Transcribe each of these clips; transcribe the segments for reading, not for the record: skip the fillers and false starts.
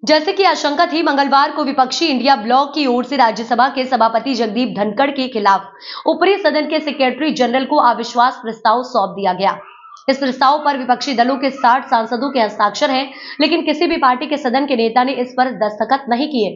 जैसे कि आशंका थी, मंगलवार को विपक्षी इंडिया ब्लॉक की ओर से राज्यसभा के सभापति जगदीप धनखड़ के खिलाफ ऊपरी सदन के सेक्रेटरी जनरल को अविश्वास प्रस्ताव सौंप दिया गया। इस प्रस्ताव पर विपक्षी दलों के 60 सांसदों के हस्ताक्षर हैं, लेकिन किसी भी पार्टी के सदन के नेता ने इस पर दस्तखत नहीं किए।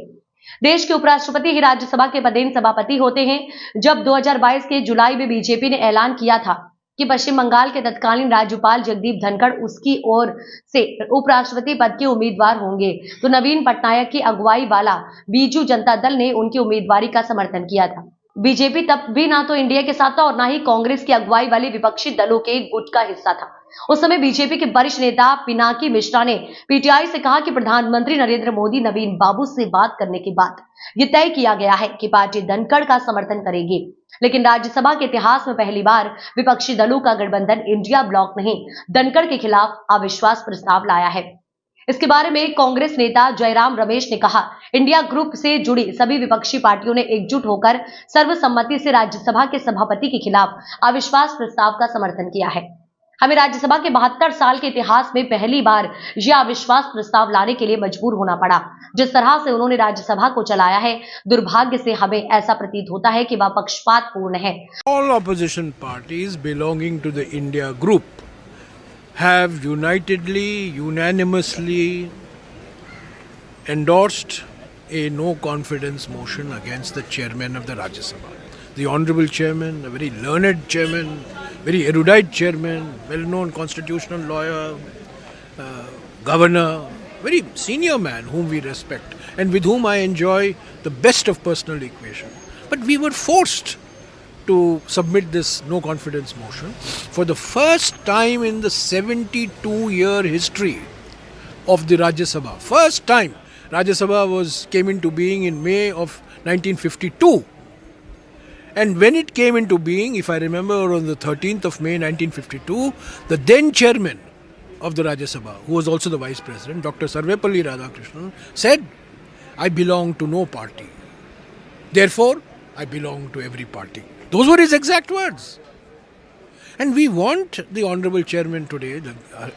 देश के उपराष्ट्रपति ही राज्यसभा के पदेन सभापति होते हैं। जब 2022 के जुलाई में बीजेपी ने ऐलान किया था कि पश्चिम बंगाल के तत्कालीन राज्यपाल जगदीप धनखड़ उसकी ओर से उपराष्ट्रपति पद के उम्मीदवार होंगे, तो नवीन पटनायक की अगुवाई वाला बीजू जनता दल ने उनकी उम्मीदवारी का समर्थन किया था। बीजेपी तब भी ना तो इंडिया के साथ था और ना ही कांग्रेस की अगुवाई वाले विपक्षी दलों के गुट का हिस्सा था। उस समय बीजेपी के वरिष्ठ नेता पिनाकी मिश्रा ने पीटीआई से कहा कि प्रधानमंत्री नरेंद्र मोदी नवीन बाबू से बात करने के बाद ये तय किया गया है कि पार्टी धनखड़ का समर्थन करेगी। लेकिन राज्यसभा के इतिहास में पहली बार विपक्षी दलों का गठबंधन इंडिया ब्लॉक ने धनखड़ के खिलाफ अविश्वास प्रस्ताव लाया है। इसके बारे में कांग्रेस नेता जयराम रमेश ने कहा, इंडिया ग्रुप से जुड़ी सभी विपक्षी पार्टियों ने एकजुट होकर सर्वसम्मति से राज्यसभा के सभापति के खिलाफ अविश्वास प्रस्ताव का समर्थन किया है। हमें राज्यसभा के 72 साल के इतिहास में पहली बार यह अविश्वास प्रस्ताव लाने के लिए मजबूर होना पड़ा। जिस तरह से उन्होंने राज्यसभा को चलाया है, दुर्भाग्य से हमें ऐसा प्रतीत होता है कि वह पक्षपातपूर्ण है। All opposition parties belonging to the India group have unanimously endorsed a no confidence motion against the chairman of the Rajya Sabha. The honorable chairman, a very learned chairman, very erudite chairman, well-known constitutional lawyer, governor, very senior man whom we respect and with whom I enjoy the best of personal equation. But we were forced to submit this no confidence motion for the first time in the 72-year history of the Rajya Sabha. First time Rajya Sabha came into being in May of 1952. And when it came into being, if I remember, on the 13th of May 1952, the then chairman of the Rajya Sabha, who was also the vice president, Dr. Sarvepalli Radhakrishnan, said, I belong to no party. Therefore, I belong to every party. Those were his exact words. And we want the honorable chairman today,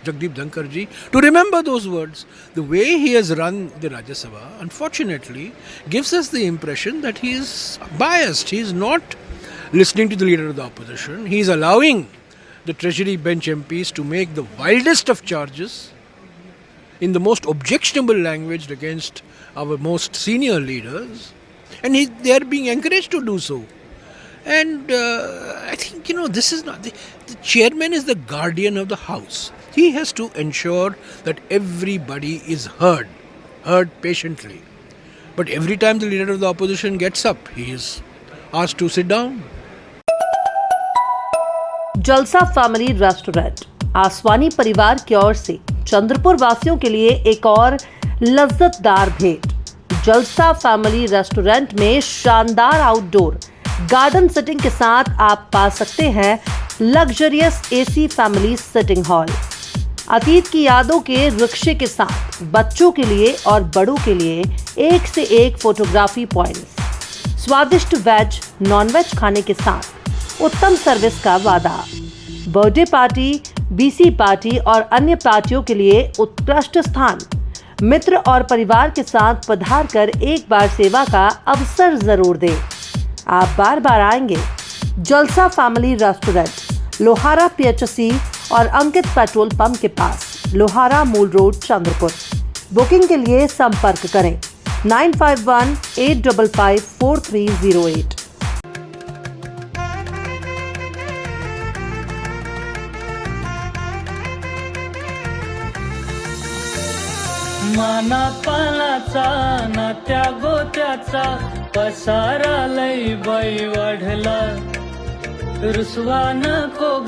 Jagdeep Dhankar ji, to remember those words. The way he has run the Rajya Sabha, unfortunately, gives us the impression that he is biased. He is not listening to the leader of the opposition. He is allowing the Treasury bench MPs to make the wildest of charges in the most objectionable language against our most senior leaders. And they are being encouraged to do so. And I think, this is not... The chairman is the guardian of the house. He has to ensure that everybody is heard patiently. But every time the leader of the opposition gets up, he is asked to sit down. जलसा family restaurant Aswani परिवार की ओर से चंद्रपुर वासियों के लिए एक और लज्जतदार भेंट। जलसा फैमिली रेस्टोरेंट में शानदार आउटडोर गार्डन सेटिंग के साथ आप पा सकते हैं luxurious AC family sitting hall. अतीत की यादों के रिक्शे के साथ बच्चों के लिए और बड़ों के लिए एक से एक फोटोग्राफी पॉइंट्स, स्वादिष्ट वेज नॉन वेज खाने के साथ उत्तम सर्विस का वादा। बर्थडे पार्टी, बीसी पार्टी और अन्य पार्टियों के लिए उत्कृष्ट स्थान। मित्र और परिवार के साथ पधार कर एक बार सेवा का अवसर जरूर दें। आप बार बार आएंगे। जलसा फैमिली रेस्टोरेंट, लोहारा PHC और अंकित पेट्रोल पंप के पास, लोहारा मूल रोड, चंद्रपुर। बुकिंग के लिए संपर्क करें 9518554308। माना पानाचा ना त्या गोत्याचा पसारा लई बाई वाढला, रुसवा नको ग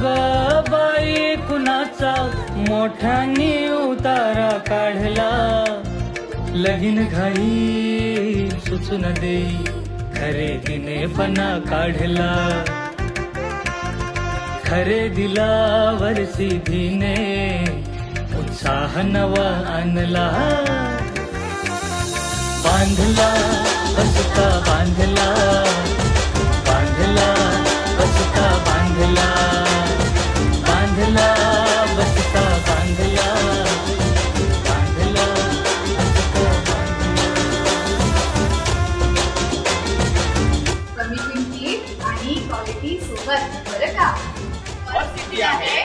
बाई कुणाचा मोठ्यानी उतारा काढला। लगीन घाई सुचून देई खरेदीने पणा काढला, खरेदीला वरसी धीने उत्साह नवा आणला। बांधला बसता बांधला, बांधला बसता बांधला, बांधला बसता बांधला, बांधला बसता बांधला। क्वालिटी सोबत बरं का. और किती आहे